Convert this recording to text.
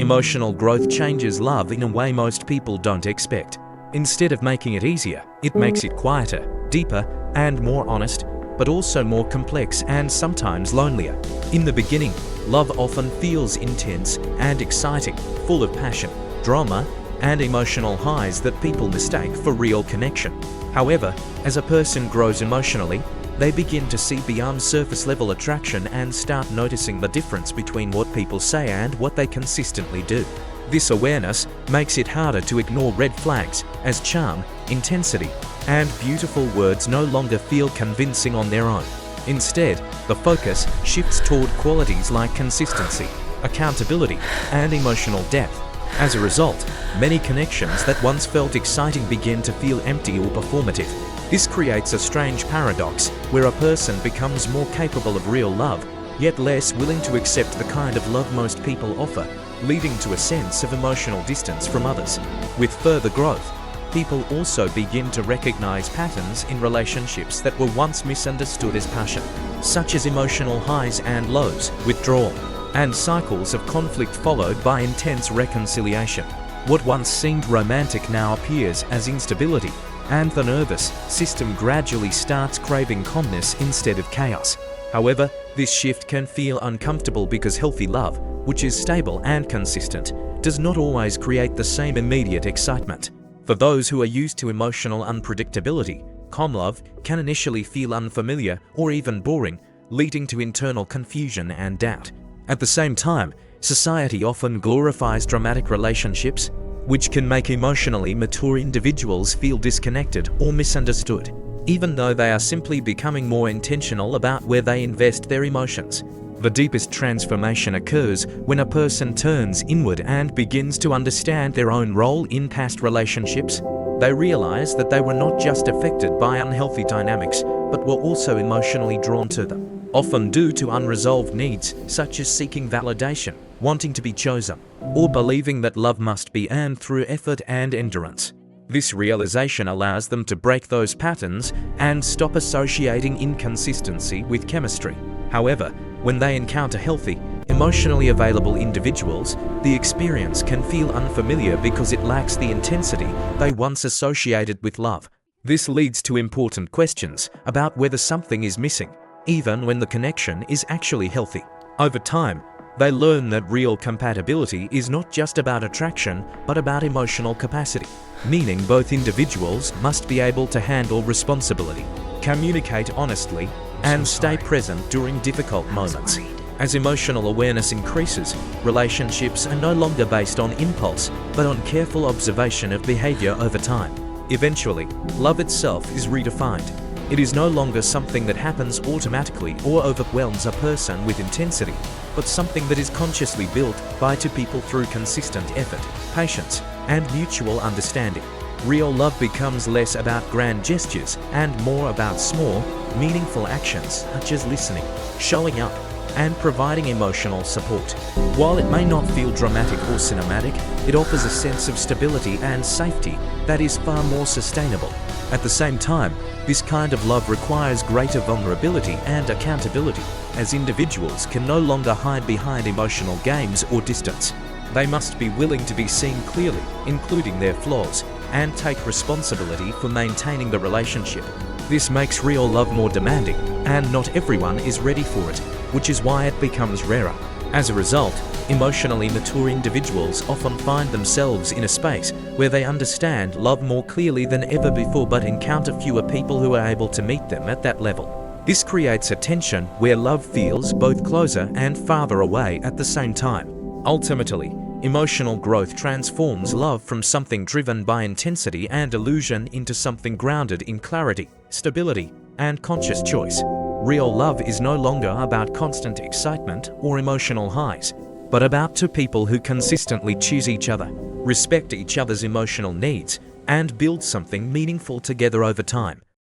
Emotional growth changes love in a way most people don't expect. Instead of making it easier, it makes it quieter, deeper, and more honest, but also more complex and sometimes lonelier. In the beginning, love often feels intense and exciting, full of passion, drama, and emotional highs that people mistake for real connection. However, as a person grows emotionally, they begin to see beyond surface-level attraction and start noticing the difference between what people say and what they consistently do. This awareness makes it harder to ignore red flags, as charm, intensity, and beautiful words no longer feel convincing on their own. Instead, the focus shifts toward qualities like consistency, accountability, and emotional depth. As a result, many connections that once felt exciting begin to feel empty or performative. This creates a strange paradox where a person becomes more capable of real love, yet less willing to accept the kind of love most people offer, leading to a sense of emotional distance from others. With further growth, people also begin to recognize patterns in relationships that were once misunderstood as passion, such as emotional highs and lows, withdrawal, and cycles of conflict followed by intense reconciliation. What once seemed romantic now appears as instability, and the nervous system gradually starts craving calmness instead of chaos. However, this shift can feel uncomfortable because healthy love, which is stable and consistent, does not always create the same immediate excitement. For those who are used to emotional unpredictability, calm love can initially feel unfamiliar or even boring, leading to internal confusion and doubt. At the same time, society often glorifies dramatic relationships, which can make emotionally mature individuals feel disconnected or misunderstood, even though they are simply becoming more intentional about where they invest their emotions. The deepest transformation occurs when a person turns inward and begins to understand their own role in past relationships. They realize that they were not just affected by unhealthy dynamics, but were also emotionally drawn to them, often due to unresolved needs such as seeking validation, wanting to be chosen, or believing that love must be earned through effort and endurance. This realization allows them to break those patterns and stop associating inconsistency with chemistry. However, when they encounter healthy, emotionally available individuals, the experience can feel unfamiliar because it lacks the intensity they once associated with love. This leads to important questions about whether something is missing, even when the connection is actually healthy. Over time, they learn that real compatibility is not just about attraction, but about emotional capacity, meaning both individuals must be able to handle responsibility, communicate honestly, and stay present during difficult moments. As emotional awareness increases, relationships are no longer based on impulse, but on careful observation of behavior over time. Eventually, love itself is redefined. It is no longer something that happens automatically or overwhelms a person with intensity, but something that is consciously built by two people through consistent effort, patience, and mutual understanding. Real love becomes less about grand gestures and more about small, meaningful actions such as listening, showing up, and providing emotional support. While it may not feel dramatic or cinematic, it offers a sense of stability and safety that is far more sustainable. At the same time, this kind of love requires greater vulnerability and accountability, as individuals can no longer hide behind emotional games or distance. They must be willing to be seen clearly, including their flaws, and take responsibility for maintaining the relationship. This makes real love more demanding, and not everyone is ready for it, which is why it becomes rarer. As a result, emotionally mature individuals often find themselves in a space where they understand love more clearly than ever before but encounter fewer people who are able to meet them at that level. This creates a tension where love feels both closer and farther away at the same time. Ultimately, emotional growth transforms love from something driven by intensity and illusion into something grounded in clarity, stability, and conscious choice. Real love is no longer about constant excitement or emotional highs, but about two people who consistently choose each other, respect each other's emotional needs, and build something meaningful together over time.